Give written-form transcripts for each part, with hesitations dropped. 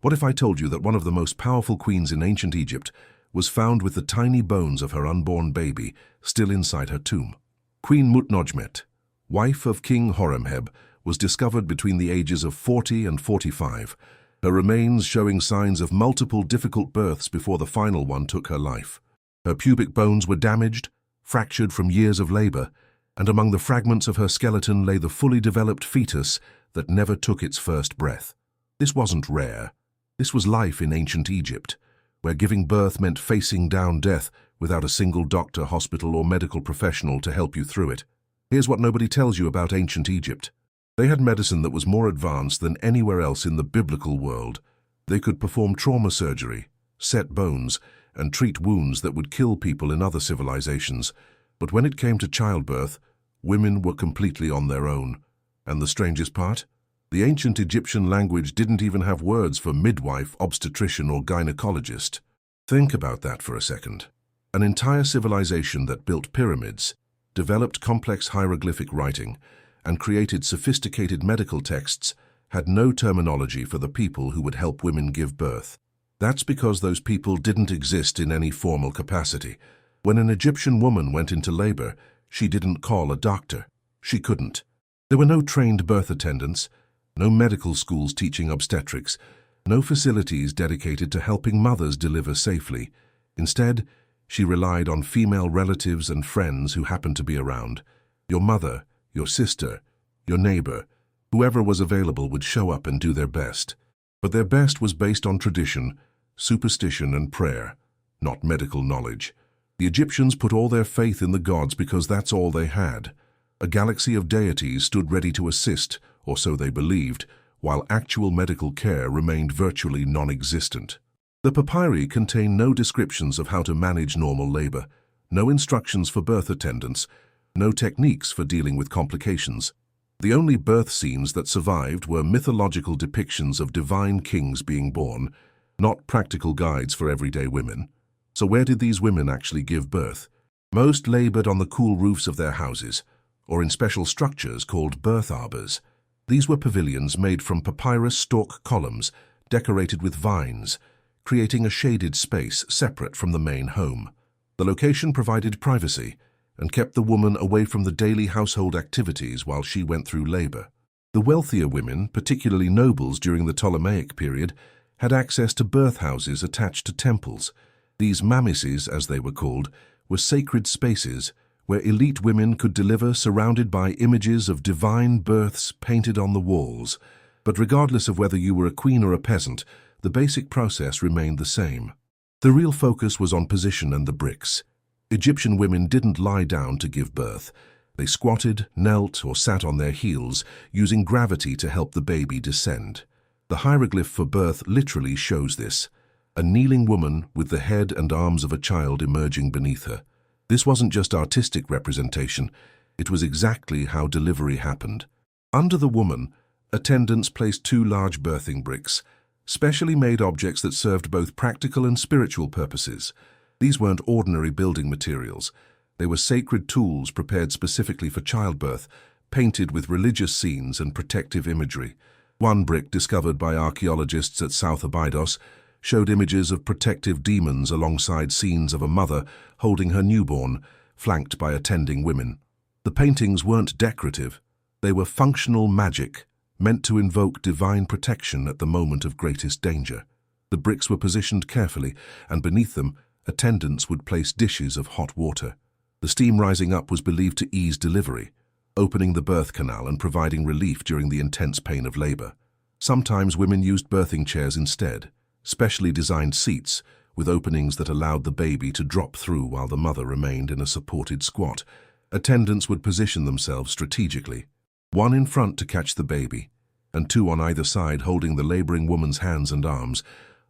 What if I told you that one of the most powerful queens in ancient Egypt was found with the tiny bones of her unborn baby still inside her tomb? Queen Mutnodjmet, wife of King Horemheb, was discovered between the ages of 40 and 45, her remains showing signs of multiple difficult births before the final one took her life. Her pubic bones were damaged, fractured from years of labor, and among the fragments of her skeleton lay the fully developed fetus that never took its first breath. This wasn't rare. This was life in ancient Egypt, where giving birth meant facing down death without a single doctor, hospital, or medical professional to help you through it. Here's what nobody tells you about ancient Egypt. They had medicine that was more advanced than anywhere else in the biblical world. They could perform trauma surgery, set bones, and treat wounds that would kill people in other civilizations. But when it came to childbirth, women were completely on their own. And the strangest part? The ancient Egyptian language didn't even have words for midwife, obstetrician, or gynecologist. Think about that for a second. An entire civilization that built pyramids, developed complex hieroglyphic writing, and created sophisticated medical texts had no terminology for the people who would help women give birth. That's because those people didn't exist in any formal capacity. When an Egyptian woman went into labor, she didn't call a doctor. She couldn't. There were no trained birth attendants, no medical schools teaching obstetrics, no facilities dedicated to helping mothers deliver safely. Instead, she relied on female relatives and friends who happened to be around. Your mother, your sister, your neighbor, whoever was available would show up and do their best. But their best was based on tradition, superstition, and prayer, not medical knowledge. The Egyptians put all their faith in the gods because that's all they had. A galaxy of deities stood ready to assist, or so they believed, while actual medical care remained virtually non-existent. The papyri contain no descriptions of how to manage normal labor, no instructions for birth attendants, no techniques for dealing with complications. The only birth scenes that survived were mythological depictions of divine kings being born, not practical guides for everyday women. So where did these women actually give birth? Most labored on the cool roofs of their houses, or in special structures called birth arbors. These were pavilions made from papyrus stalk columns, decorated with vines, creating a shaded space separate from the main home. The location provided privacy and kept the woman away from the daily household activities while she went through labor. The wealthier women, particularly nobles during the Ptolemaic period, had access to birth houses attached to temples. These mamises, as they were called, were sacred spaces where elite women could deliver surrounded by images of divine births painted on the walls. But regardless of whether you were a queen or a peasant, the basic process remained the same. The real focus was on position and the bricks. Egyptian women didn't lie down to give birth. They squatted, knelt, or sat on their heels, using gravity to help the baby descend. The hieroglyph for birth literally shows this: a kneeling woman with the head and arms of a child emerging beneath her. This wasn't just artistic representation, it was exactly how delivery happened. Under the woman, attendants placed 2 large birthing bricks, specially made objects that served both practical and spiritual purposes. These weren't ordinary building materials. They were sacred tools prepared specifically for childbirth, painted with religious scenes and protective imagery. One brick discovered by archaeologists at South Abydos showed images of protective demons alongside scenes of a mother holding her newborn, flanked by attending women. The paintings weren't decorative. They were functional magic, meant to invoke divine protection at the moment of greatest danger. The bricks were positioned carefully, and beneath them, attendants would place dishes of hot water. The steam rising up was believed to ease delivery, opening the birth canal and providing relief during the intense pain of labor. Sometimes women used birthing chairs instead, specially designed seats with openings that allowed the baby to drop through while the mother remained in a supported squat. Attendants would position themselves strategically, 1 in front to catch the baby, and 2 on either side holding the laboring woman's hands and arms,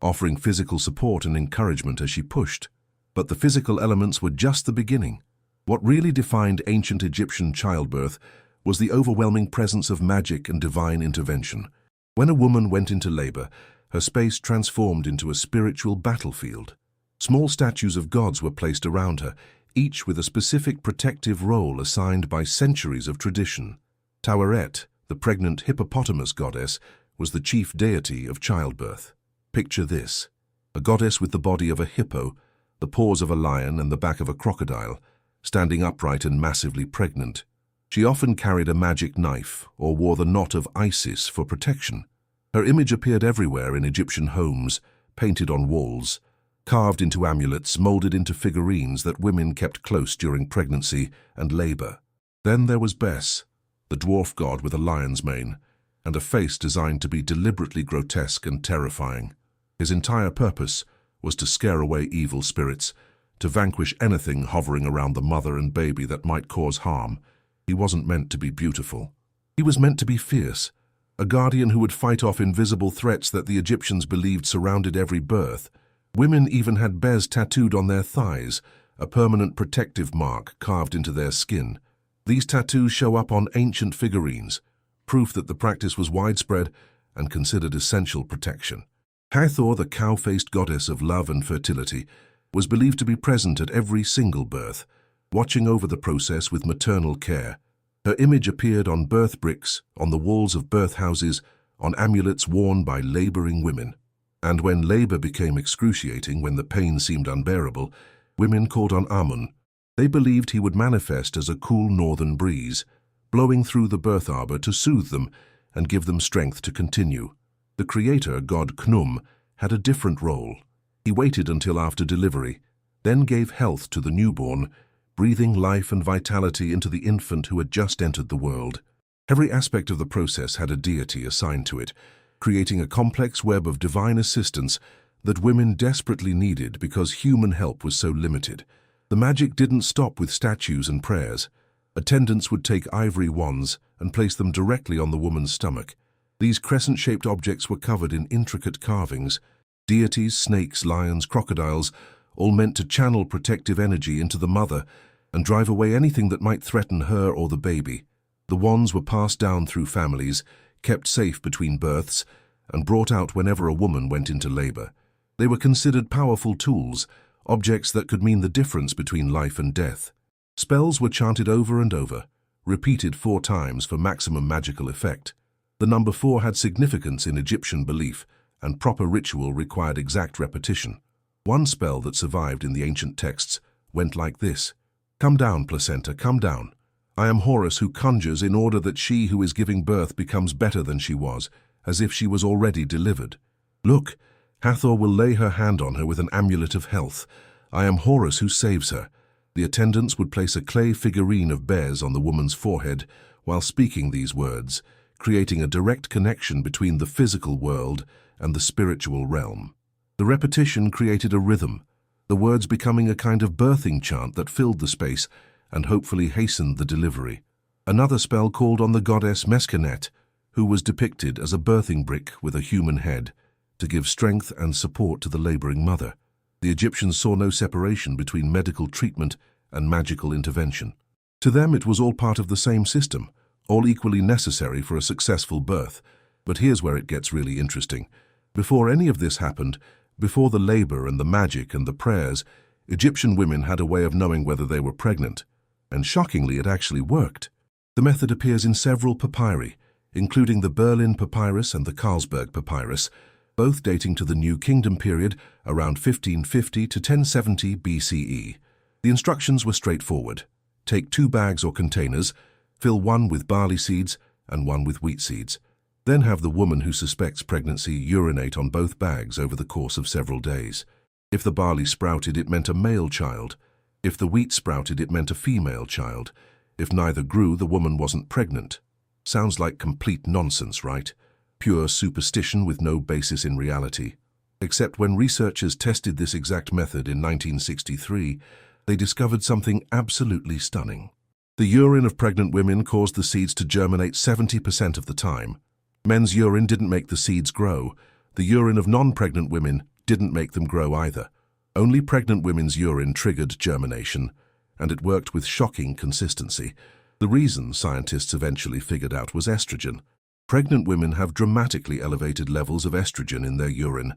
offering physical support and encouragement as she pushed. But the physical elements were just the beginning. What really defined ancient Egyptian childbirth was the overwhelming presence of magic and divine intervention. When a woman went into labor, her space transformed into a spiritual battlefield. Small statues of gods were placed around her, each with a specific protective role assigned by centuries of tradition. Taweret, the pregnant hippopotamus goddess, was the chief deity of childbirth. Picture this: a goddess with the body of a hippo, the paws of a lion and the back of a crocodile, standing upright and massively pregnant. She often carried a magic knife or wore the knot of Isis for protection. Her image appeared everywhere in Egyptian homes, painted on walls, carved into amulets, molded into figurines that women kept close during pregnancy and labor. Then there was Bes, the dwarf god with a lion's mane, and a face designed to be deliberately grotesque and terrifying. His entire purpose was to scare away evil spirits, to vanquish anything hovering around the mother and baby that might cause harm. He wasn't meant to be beautiful. He was meant to be fierce, a guardian who would fight off invisible threats that the Egyptians believed surrounded every birth. Women even had Bes tattooed on their thighs, a permanent protective mark carved into their skin. These tattoos show up on ancient figurines, proof that the practice was widespread and considered essential protection. Hathor, the cow-faced goddess of love and fertility, was believed to be present at every single birth, watching over the process with maternal care. Her image appeared on birth bricks, on the walls of birth houses, on amulets worn by laboring women. And when labor became excruciating, when the pain seemed unbearable, women called on Amun. They believed he would manifest as a cool northern breeze, blowing through the birth arbor to soothe them and give them strength to continue. The creator, god Khnum, had a different role. He waited until after delivery, then gave health to the newborn, breathing life and vitality into the infant who had just entered the world. Every aspect of the process had a deity assigned to it, creating a complex web of divine assistance that women desperately needed because human help was so limited. The magic didn't stop with statues and prayers. Attendants would take ivory wands and place them directly on the woman's stomach. These crescent-shaped objects were covered in intricate carvings. Deities, snakes, lions, crocodiles, all meant to channel protective energy into the mother and drive away anything that might threaten her or the baby. The wands were passed down through families, kept safe between births, and brought out whenever a woman went into labor. They were considered powerful tools, objects that could mean the difference between life and death. Spells were chanted over and over, repeated 4 times for maximum magical effect. The number 4 had significance in Egyptian belief, and proper ritual required exact repetition. One spell that survived in the ancient texts went like this: "Come down, placenta, come down. I am Horus who conjures in order that she who is giving birth becomes better than she was, as if she was already delivered. Look, Hathor will lay her hand on her with an amulet of health. I am Horus who saves her." The attendants would place a clay figurine of Bes on the woman's forehead while speaking these words, creating a direct connection between the physical world and the spiritual realm. The repetition created a rhythm, the words becoming a kind of birthing chant that filled the space and hopefully hastened the delivery. Another spell called on the goddess Meskenet, who was depicted as a birthing brick with a human head, to give strength and support to the laboring mother. The Egyptians saw no separation between medical treatment and magical intervention. To them, it was all part of the same system, all equally necessary for a successful birth. But here's where it gets really interesting. Before any of this happened, before the labor and the magic and the prayers, Egyptian women had a way of knowing whether they were pregnant. And shockingly, it actually worked. The method appears in several papyri, including the Berlin Papyrus and the Carlsberg Papyrus, both dating to the New Kingdom period around 1550 to 1070 BCE. The instructions were straightforward. Take 2 bags or containers, fill one with barley seeds and one with wheat seeds. Then have the woman who suspects pregnancy urinate on both bags over the course of several days. If the barley sprouted, it meant a male child. If the wheat sprouted, it meant a female child. If neither grew, the woman wasn't pregnant. Sounds like complete nonsense, right? Pure superstition with no basis in reality. Except when researchers tested this exact method in 1963, they discovered something absolutely stunning. The urine of pregnant women caused the seeds to germinate 70% of the time. Men's urine didn't make the seeds grow. The urine of non-pregnant women didn't make them grow either. Only pregnant women's urine triggered germination, and it worked with shocking consistency. The reason, scientists eventually figured out, was estrogen. Pregnant women have dramatically elevated levels of estrogen in their urine,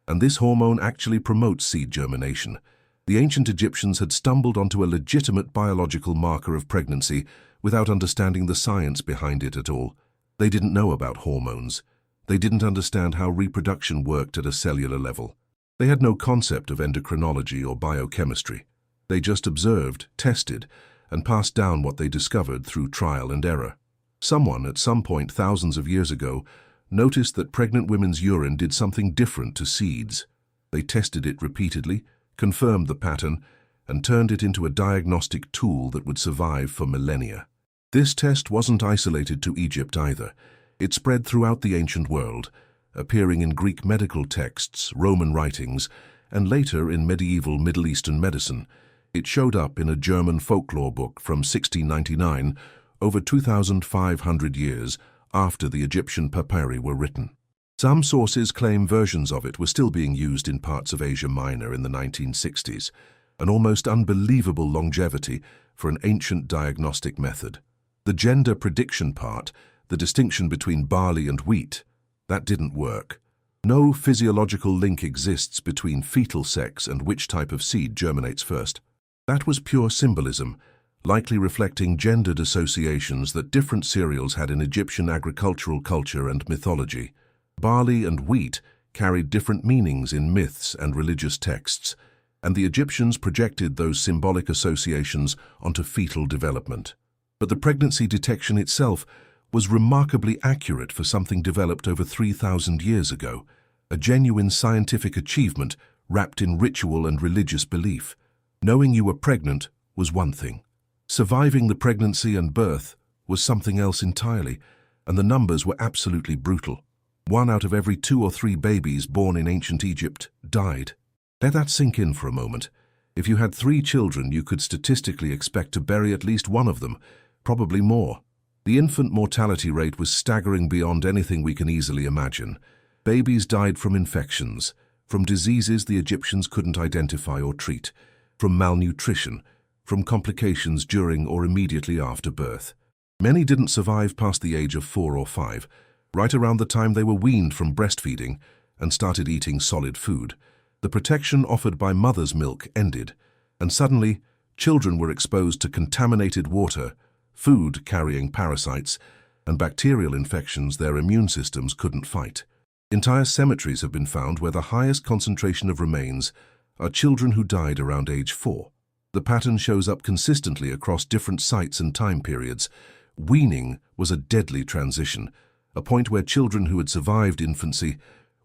and this hormone actually promotes seed germination. The ancient Egyptians had stumbled onto a legitimate biological marker of pregnancy without understanding the science behind it at all. They didn't know about hormones. They didn't understand how reproduction worked at a cellular level. They had no concept of endocrinology or biochemistry. They just observed, tested, and passed down what they discovered through trial and error. Someone, at some point thousands of years ago, noticed that pregnant women's urine did something different to seeds. They tested it repeatedly, confirmed the pattern, and turned it into a diagnostic tool that would survive for millennia. This test wasn't isolated to Egypt either. It spread throughout the ancient world, appearing in Greek medical texts, Roman writings, and later in medieval Middle Eastern medicine. It showed up in a German folklore book from 1699, over 2,500 years after the Egyptian papyri were written. Some sources claim versions of it were still being used in parts of Asia Minor in the 1960s, an almost unbelievable longevity for an ancient diagnostic method. The gender prediction part, the distinction between barley and wheat, that didn't work. No physiological link exists between fetal sex and which type of seed germinates first. That was pure symbolism, likely reflecting gendered associations that different cereals had in Egyptian agricultural culture and mythology. Barley and wheat carried different meanings in myths and religious texts, and the Egyptians projected those symbolic associations onto fetal development. But the pregnancy detection itself was remarkably accurate for something developed over 3,000 years ago, a genuine scientific achievement wrapped in ritual and religious belief. Knowing you were pregnant was one thing. Surviving the pregnancy and birth was something else entirely, and the numbers were absolutely brutal. 1 out of every 2 or 3 babies born in ancient Egypt died. Let that sink in for a moment. If you had 3 children, you could statistically expect to bury at least one of them, probably more. The infant mortality rate was staggering beyond anything we can easily imagine. Babies died from infections, from diseases the Egyptians couldn't identify or treat, from malnutrition, from complications during or immediately after birth. Many didn't survive past the age of 4 or 5, right around the time they were weaned from breastfeeding and started eating solid food. The protection offered by mother's milk ended, and suddenly children were exposed to contaminated water, food carrying parasites, and bacterial infections their immune systems couldn't fight. Entire cemeteries have been found where the highest concentration of remains are children who died around age 4. The pattern shows up consistently across different sites and time periods. Weaning was a deadly transition, a point where children who had survived infancy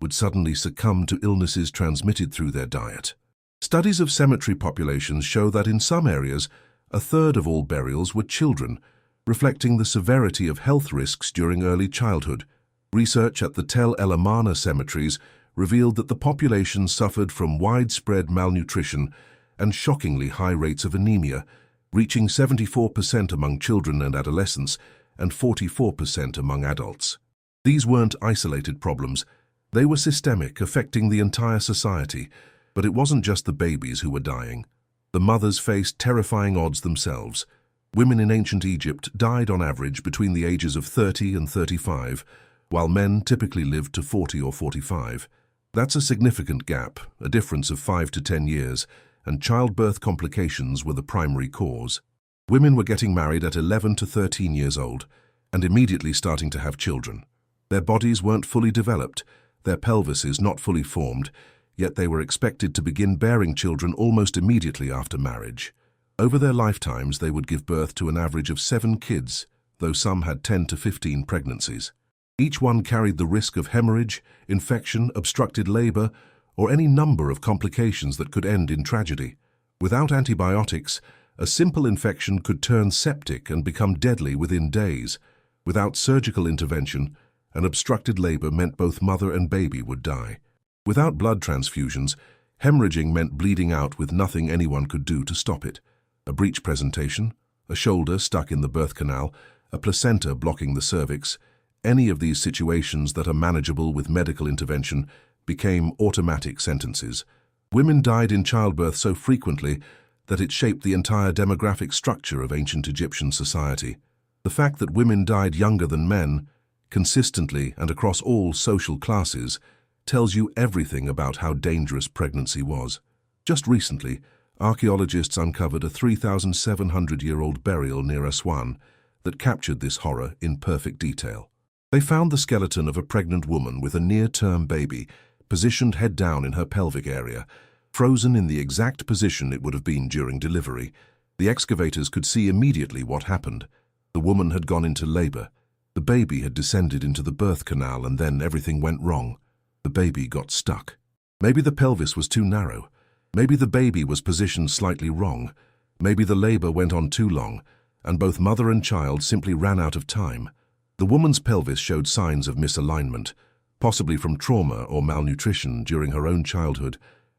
would suddenly succumb to illnesses transmitted through their diet. Studies of cemetery populations show that in some areas, 1/3 of all burials were children, reflecting the severity of health risks during early childhood. Research at the Tel El Amarna cemeteries revealed that the population suffered from widespread malnutrition and shockingly high rates of anemia, reaching 74% among children and adolescents and 44% among adults. These weren't isolated problems. They were systemic, affecting the entire society. But it wasn't just the babies who were dying. The mothers faced terrifying odds themselves. Women in ancient Egypt died on average between the ages of 30 and 35, while men typically lived to 40 or 45. That's a significant gap, a difference of 5 to 10 years, and childbirth complications were the primary cause. Women were getting married at 11 to 13 years old and immediately starting to have children. Their bodies weren't fully developed, their pelvises not fully formed, yet they were expected to begin bearing children almost immediately after marriage. Over their lifetimes, they would give birth to an average of 7 kids, though some had 10 to 15 pregnancies. Each one carried the risk of hemorrhage, infection, obstructed labor, or any number of complications that could end in tragedy. Without antibiotics, a simple infection could turn septic and become deadly within days. Without surgical intervention, an obstructed labor meant both mother and baby would die. Without blood transfusions, hemorrhaging meant bleeding out with nothing anyone could do to stop it. A breech presentation, a shoulder stuck in the birth canal, a placenta blocking the cervix, any of these situations that are manageable with medical intervention became automatic sentences. Women died in childbirth so frequently that it shaped the entire demographic structure of ancient Egyptian society. The fact that women died younger than men, consistently and across all social classes, tells you everything about how dangerous pregnancy was. Just recently, archaeologists uncovered a 3,700-year-old burial near Aswan that captured this horror in perfect detail. They found the skeleton of a pregnant woman with a near-term baby, positioned head down in her pelvic area, frozen in the exact position it would have been during delivery. The excavators could see immediately what happened. The woman had gone into labor. The baby had descended into the birth canal, and then everything went wrong. The baby got stuck. Maybe the pelvis was too narrow. Maybe the baby was positioned slightly wrong. Maybe the labor went on too long, and both mother and child simply ran out of time. The woman's pelvis showed signs of misalignment, possibly from trauma or malnutrition during her own childhood,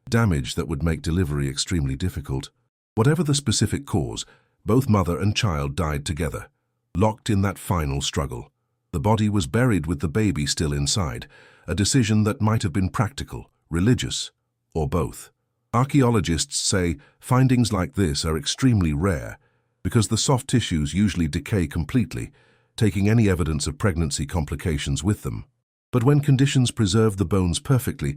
damage that would make delivery extremely difficult. Whatever the specific cause, both mother and child died together, locked in that final struggle. The body was buried with the baby still inside, a decision that might have been practical, religious, or both. Archaeologists say findings like this are extremely rare because the soft tissues usually decay completely, taking any evidence of pregnancy complications with them. But when conditions preserve the bones perfectly,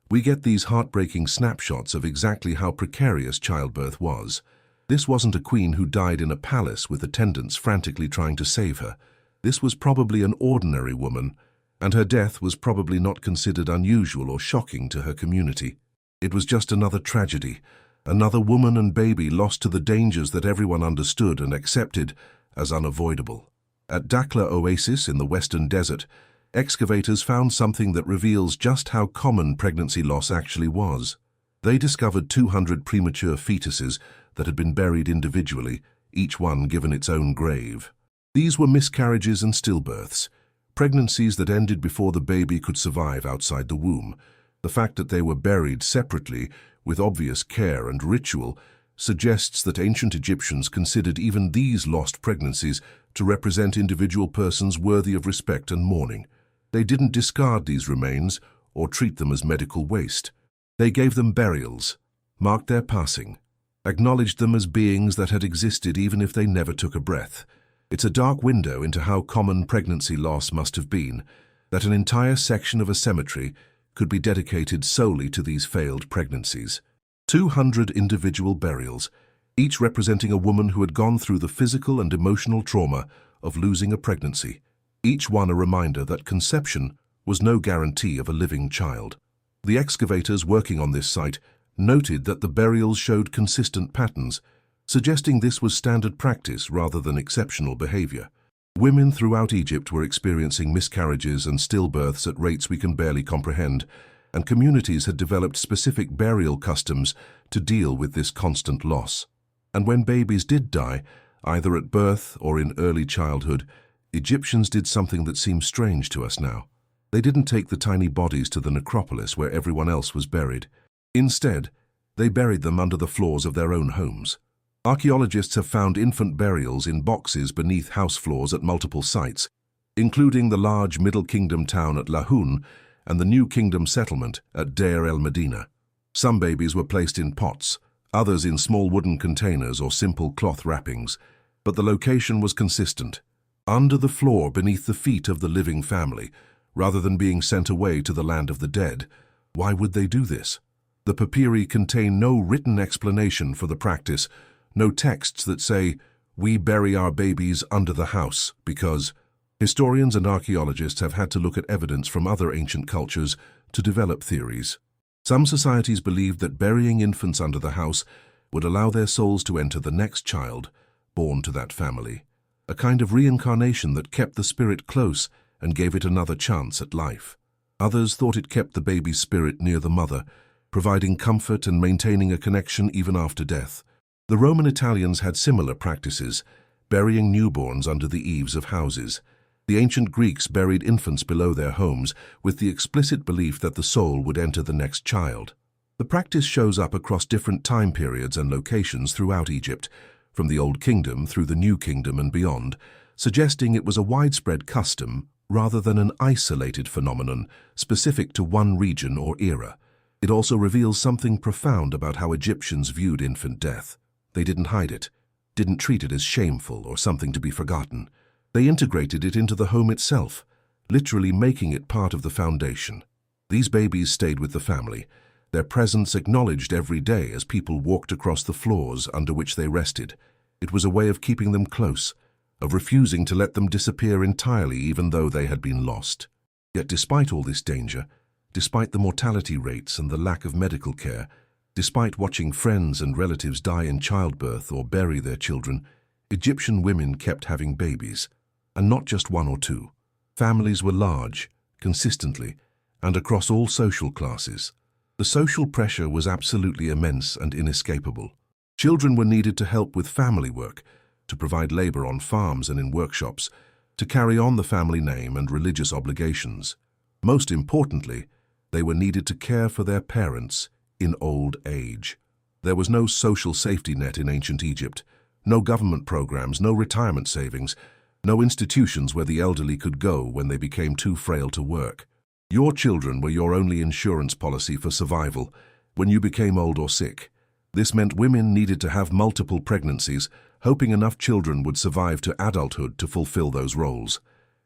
we get these heartbreaking snapshots of exactly how precarious childbirth was. This wasn't a queen who died in a palace with attendants frantically trying to save her. This was probably an ordinary woman, and her death was probably not considered unusual or shocking to her community. It was just another tragedy, another woman and baby lost to the dangers that everyone understood and accepted as unavoidable. At Dakhla Oasis in the Western Desert, excavators found something that reveals just how common pregnancy loss actually was. They discovered 200 premature fetuses that had been buried individually, each one given its own grave. These were miscarriages and stillbirths, pregnancies that ended before the baby could survive outside the womb. The fact that they were buried separately, with obvious care and ritual, suggests that ancient Egyptians considered even these lost pregnancies to represent individual persons worthy of respect and mourning. They didn't discard these remains or treat them as medical waste. They gave them burials, marked their passing, acknowledged them as beings that had existed even if they never took a breath. It's a dark window into how common pregnancy loss must have been, that an entire section of a cemetery could be dedicated solely to these failed pregnancies. 200 individual burials, each representing a woman who had gone through the physical and emotional trauma of losing a pregnancy, each one a reminder that conception was no guarantee of a living child. The excavators working on this site noted that the burials showed consistent patterns, suggesting this was standard practice rather than exceptional behavior. Women throughout Egypt were experiencing miscarriages and stillbirths at rates we can barely comprehend, and communities had developed specific burial customs to deal with this constant loss. And when babies did die, either at birth or in early childhood, Egyptians did something that seems strange to us now. They didn't take the tiny bodies to the necropolis where everyone else was buried. Instead, they buried them under the floors of their own homes. Archaeologists have found infant burials in boxes beneath house floors at multiple sites, including the large Middle Kingdom town at Lahoun and the New Kingdom settlement at Deir el-Medina. Some babies were placed in pots, others in small wooden containers or simple cloth wrappings, but the location was consistent, under the floor beneath the feet of the living family, rather than being sent away to the land of the dead. Why would they do this? The papyri contain no written explanation for the practice, no texts that say, "We bury our babies under the house," because historians and archaeologists have had to look at evidence from other ancient cultures to develop theories. Some societies believed that burying infants under the house would allow their souls to enter the next child, born to that family, a kind of reincarnation that kept the spirit close and gave it another chance at life. Others thought it kept the baby's spirit near the mother, providing comfort and maintaining a connection even after death. The Roman Italians had similar practices, burying newborns under the eaves of houses. The ancient Greeks buried infants below their homes with the explicit belief that the soul would enter the next child. The practice shows up across different time periods and locations throughout Egypt, from the Old Kingdom through the New Kingdom and beyond, suggesting it was a widespread custom rather than an isolated phenomenon specific to one region or era. It also reveals something profound about how Egyptians viewed infant death. They didn't hide it, didn't treat it as shameful or something to be forgotten. They integrated it into the home itself, literally making it part of the foundation. These babies stayed with the family, their presence acknowledged every day as people walked across the floors under which they rested. It was a way of keeping them close, of refusing to let them disappear entirely even though they had been lost. Yet despite all this danger, despite the mortality rates and the lack of medical care, despite watching friends and relatives die in childbirth or bury their children, Egyptian women kept having babies, and not just one or two. Families were large, consistently, and across all social classes. The social pressure was absolutely immense and inescapable. Children were needed to help with family work, to provide labor on farms and in workshops, to carry on the family name and religious obligations. Most importantly, they were needed to care for their parents in old age. There was no social safety net in ancient Egypt, no government programs, no retirement savings, no institutions where the elderly could go when they became too frail to work. Your children were your only insurance policy for survival when you became old or sick. This meant women needed to have multiple pregnancies, hoping enough children would survive to adulthood to fulfill those roles.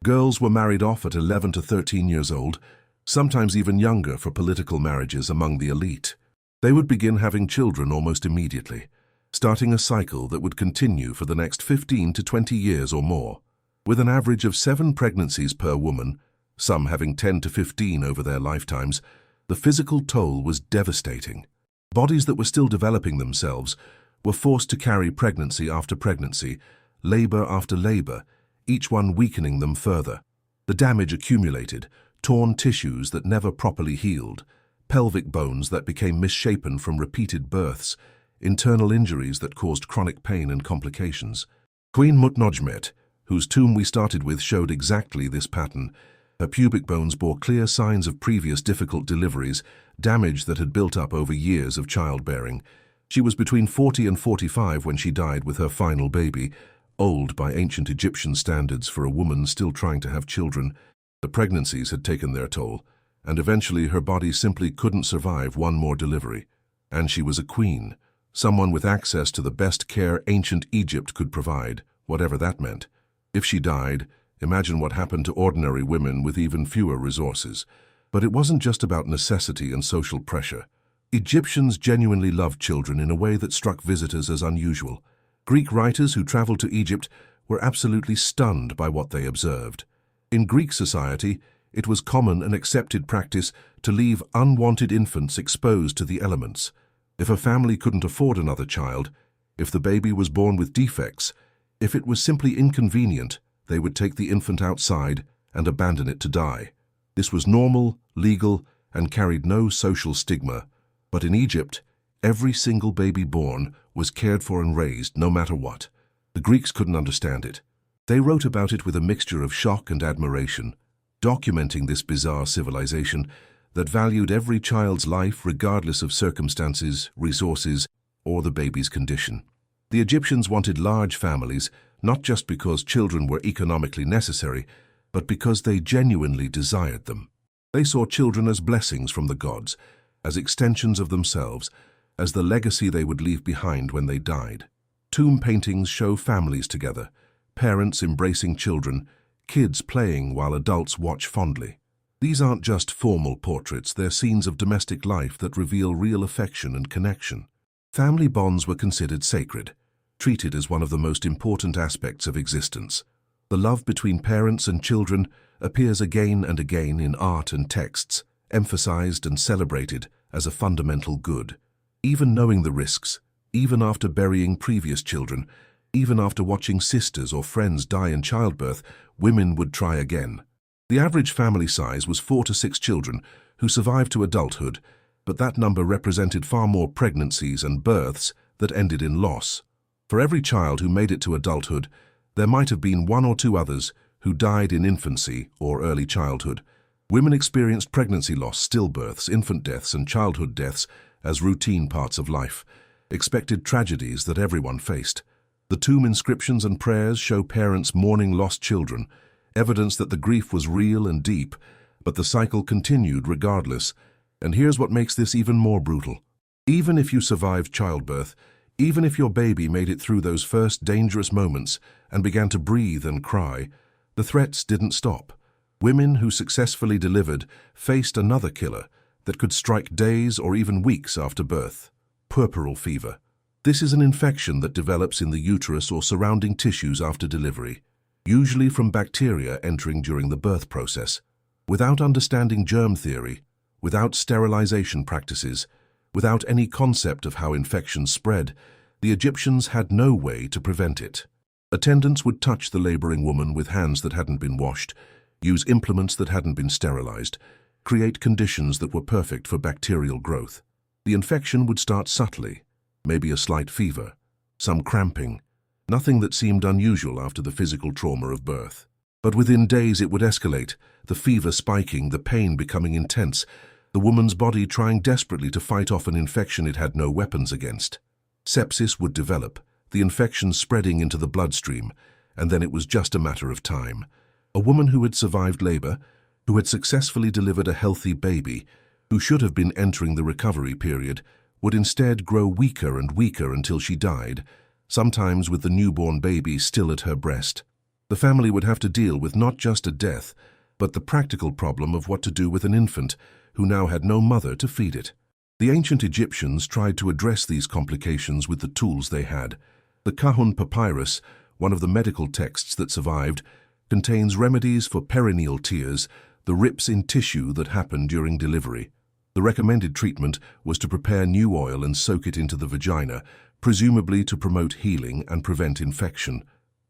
Girls were married off at 11 to 13 years old, sometimes even younger for political marriages among the elite. They would begin having children almost immediately, starting a cycle that would continue for the next 15 to 20 years or more. With an average of 7 pregnancies per woman, some having 10 to 15 over their lifetimes, the physical toll was devastating. Bodies that were still developing themselves were forced to carry pregnancy after pregnancy, labor after labor, each one weakening them further. The damage accumulated, torn tissues that never properly healed, pelvic bones that became misshapen from repeated births, internal injuries that caused chronic pain and complications. Queen Mutnodjmet, whose tomb we started with, showed exactly this pattern. Her pubic bones bore clear signs of previous difficult deliveries, damage that had built up over years of childbearing. She was between 40 and 45 when she died with her final baby, old by ancient Egyptian standards for a woman still trying to have children. The pregnancies had taken their toll, and eventually her body simply couldn't survive one more delivery. And she was a queen, someone with access to the best care ancient Egypt could provide, whatever that meant. If she died, imagine what happened to ordinary women with even fewer resources. But it wasn't just about necessity and social pressure. Egyptians genuinely loved children in a way that struck visitors as unusual. Greek writers who traveled to Egypt were absolutely stunned by what they observed. In Greek society, it was common and accepted practice to leave unwanted infants exposed to the elements. If a family couldn't afford another child, if the baby was born with defects, if it was simply inconvenient, they would take the infant outside and abandon it to die. This was normal, legal, and carried no social stigma. But in Egypt, every single baby born was cared for and raised no matter what. The Greeks couldn't understand it. They wrote about it with a mixture of shock and admiration, documenting this bizarre civilization that valued every child's life regardless of circumstances, resources, or the baby's condition. The Egyptians wanted large families, not just because children were economically necessary, but because they genuinely desired them. They saw children as blessings from the gods, as extensions of themselves, as the legacy they would leave behind when they died. Tomb paintings show families together, parents embracing children, kids playing while adults watch fondly. These aren't just formal portraits, they're scenes of domestic life that reveal real affection and connection. Family bonds were considered sacred, treated as one of the most important aspects of existence. The love between parents and children appears again and again in art and texts, emphasized and celebrated as a fundamental good. Even knowing the risks, even after burying previous children, even after watching sisters or friends die in childbirth, women would try again. The average family size was 4 to 6 children who survived to adulthood, but that number represented far more pregnancies and births that ended in loss. For every child who made it to adulthood, there might have been 1 or 2 others who died in infancy or early childhood. Women experienced pregnancy loss, stillbirths, infant deaths, and childhood deaths as routine parts of life, expected tragedies that everyone faced. The tomb inscriptions and prayers show parents mourning lost children, evidence that the grief was real and deep, but the cycle continued regardless. And here's what makes this even more brutal. Even if you survived childbirth, even if your baby made it through those first dangerous moments and began to breathe and cry, the threats didn't stop. Women who successfully delivered faced another killer that could strike days or even weeks after birth: puerperal fever. This is an infection that develops in the uterus or surrounding tissues after delivery, usually from bacteria entering during the birth process. Without understanding germ theory, without sterilization practices, without any concept of how infections spread, the Egyptians had no way to prevent it. Attendants would touch the laboring woman with hands that hadn't been washed, use implements that hadn't been sterilized, create conditions that were perfect for bacterial growth. The infection would start subtly, maybe a slight fever, some cramping, nothing that seemed unusual after the physical trauma of birth. But within days it would escalate, the fever spiking, the pain becoming intense, the woman's body trying desperately to fight off an infection it had no weapons against. Sepsis would develop, the infection spreading into the bloodstream, and then it was just a matter of time. A woman who had survived labor, who had successfully delivered a healthy baby, who should have been entering the recovery period, would instead grow weaker and weaker until she died, sometimes with the newborn baby still at her breast. The family would have to deal with not just a death, but the practical problem of what to do with an infant who now had no mother to feed it. The ancient Egyptians tried to address these complications with the tools they had. The Kahun papyrus, one of the medical texts that survived, contains remedies for perineal tears, the rips in tissue that happen during delivery. The recommended treatment was to prepare new oil and soak it into the vagina, presumably to promote healing and prevent infection.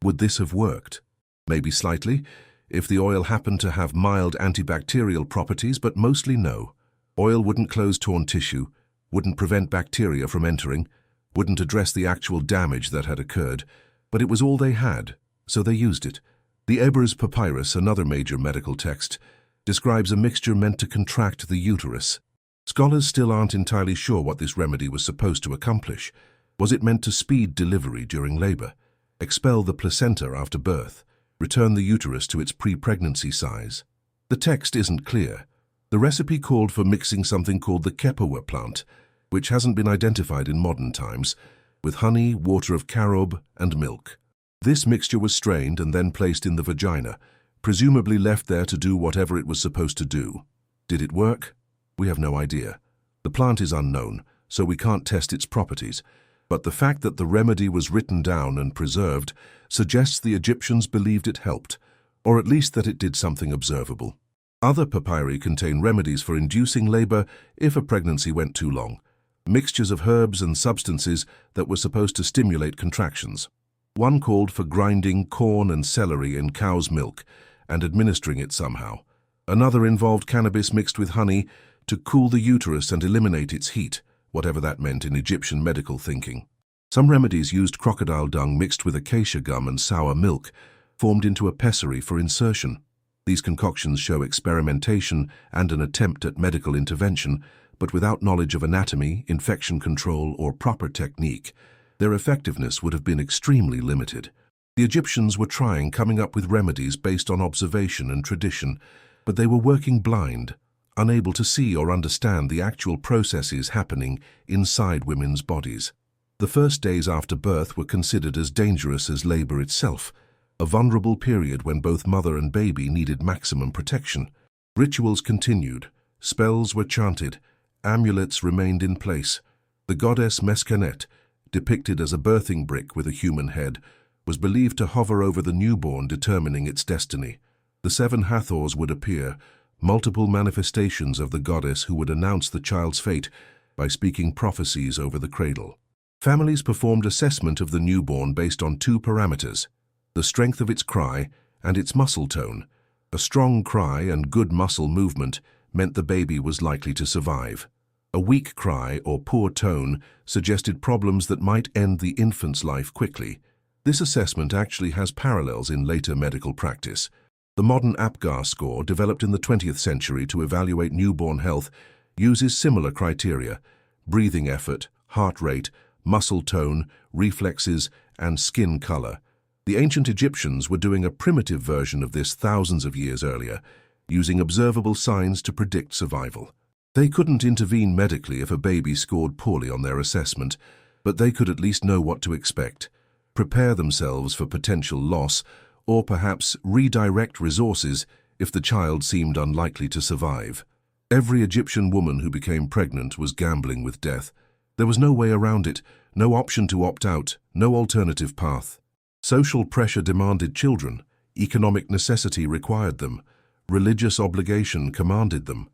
Would this have worked? Maybe slightly, if the oil happened to have mild antibacterial properties, but mostly no. Oil wouldn't close torn tissue, wouldn't prevent bacteria from entering, wouldn't address the actual damage that had occurred, but it was all they had, so they used it. The Ebers papyrus, another major medical text, describes a mixture meant to contract the uterus. Scholars still aren't entirely sure what this remedy was supposed to accomplish. Was it meant to speed delivery during labor, expel the placenta after birth, return the uterus to its pre-pregnancy size? The text isn't clear. The recipe called for mixing something called the kepawa plant, which hasn't been identified in modern times, with honey, water of carob, and milk. This mixture was strained and then placed in the vagina, presumably left there to do whatever it was supposed to do. Did it work? We have no idea. The plant is unknown, so we can't test its properties, but the fact that the remedy was written down and preserved suggests the Egyptians believed it helped, or at least that it did something observable. Other papyri contain remedies for inducing labor if a pregnancy went too long, mixtures of herbs and substances that were supposed to stimulate contractions. One called for grinding corn and celery in cow's milk and administering it somehow. Another involved cannabis mixed with honey to cool the uterus and eliminate its heat, whatever that meant in Egyptian medical thinking. Some remedies used crocodile dung mixed with acacia gum and sour milk, formed into a pessary for insertion. These concoctions show experimentation and an attempt at medical intervention, but without knowledge of anatomy, infection control, or proper technique, their effectiveness would have been extremely limited. The Egyptians were coming up with remedies based on observation and tradition, but they were working blind, unable to see or understand the actual processes happening inside women's bodies. The first days after birth were considered as dangerous as labor itself, a vulnerable period when both mother and baby needed maximum protection. Rituals continued, spells were chanted, amulets remained in place. The goddess Meskenet, depicted as a birthing brick with a human head, was believed to hover over the newborn, determining its destiny. The 7 Hathors would appear, multiple manifestations of the goddess who would announce the child's fate by speaking prophecies over the cradle. Families performed assessment of the newborn based on 2 parameters: the strength of its cry and its muscle tone. A strong cry and good muscle movement meant the baby was likely to survive. A weak cry or poor tone suggested problems that might end the infant's life quickly. This assessment actually has parallels in later medical practice. The modern APGAR score, developed in the 20th century to evaluate newborn health, uses similar criteria: breathing effort, heart rate, muscle tone, reflexes, and skin color. The ancient Egyptians were doing a primitive version of this thousands of years earlier, using observable signs to predict survival. They couldn't intervene medically if a baby scored poorly on their assessment, but they could at least know what to expect, prepare themselves for potential loss, or perhaps redirect resources if the child seemed unlikely to survive. Every Egyptian woman who became pregnant was gambling with death. There was no way around it, no option to opt out, no alternative path. Social pressure demanded children, economic necessity required them, religious obligation commanded them.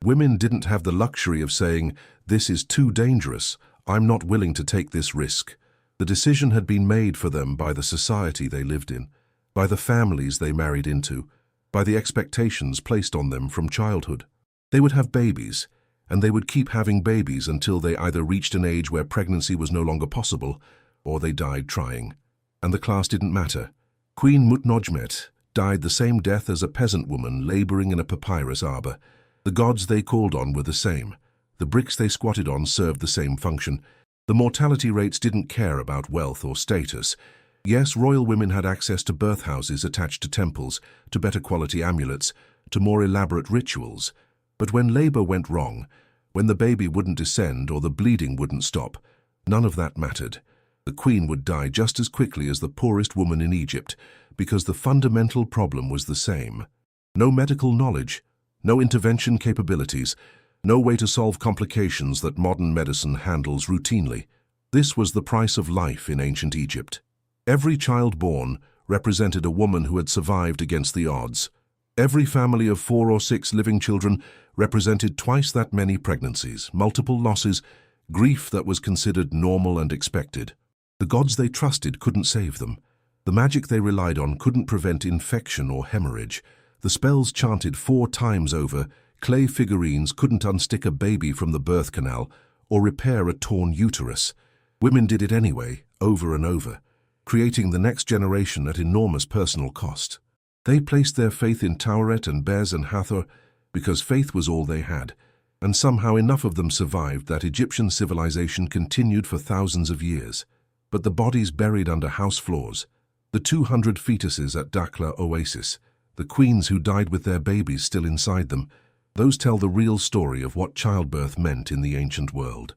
Women didn't have the luxury of saying, "This is too dangerous, I'm not willing to take this risk." The decision had been made for them by the society they lived in, by the families they married into, by the expectations placed on them from childhood. They would have babies, and they would keep having babies until they either reached an age where pregnancy was no longer possible, or they died trying. And the class didn't matter. Queen Mutnodjmet died the same death as a peasant woman laboring in a papyrus arbor. The gods they called on were the same. The bricks they squatted on served the same function. The mortality rates didn't care about wealth or status. Yes, royal women had access to birth houses attached to temples, to better quality amulets, to more elaborate rituals. But when labor went wrong, when the baby wouldn't descend or the bleeding wouldn't stop, none of that mattered. The queen would die just as quickly as the poorest woman in Egypt, because the fundamental problem was the same. No medical knowledge, no intervention capabilities, no way to solve complications that modern medicine handles routinely. This was the price of life in ancient Egypt. Every child born represented a woman who had survived against the odds. Every family of 4 or 6 living children represented twice that many pregnancies, multiple losses, grief that was considered normal and expected. The gods they trusted couldn't save them. The magic they relied on couldn't prevent infection or hemorrhage. The spells chanted 4 times over, clay figurines couldn't unstick a baby from the birth canal or repair a torn uterus. Women did it anyway, over and over, creating the next generation at enormous personal cost. They placed their faith in Tauret and Bez and Hathor because faith was all they had, and somehow enough of them survived that Egyptian civilization continued for thousands of years. But the bodies buried under house floors, the 200 fetuses at Dakhla Oasis, the queens who died with their babies still inside them, those tell the real story of what childbirth meant in the ancient world.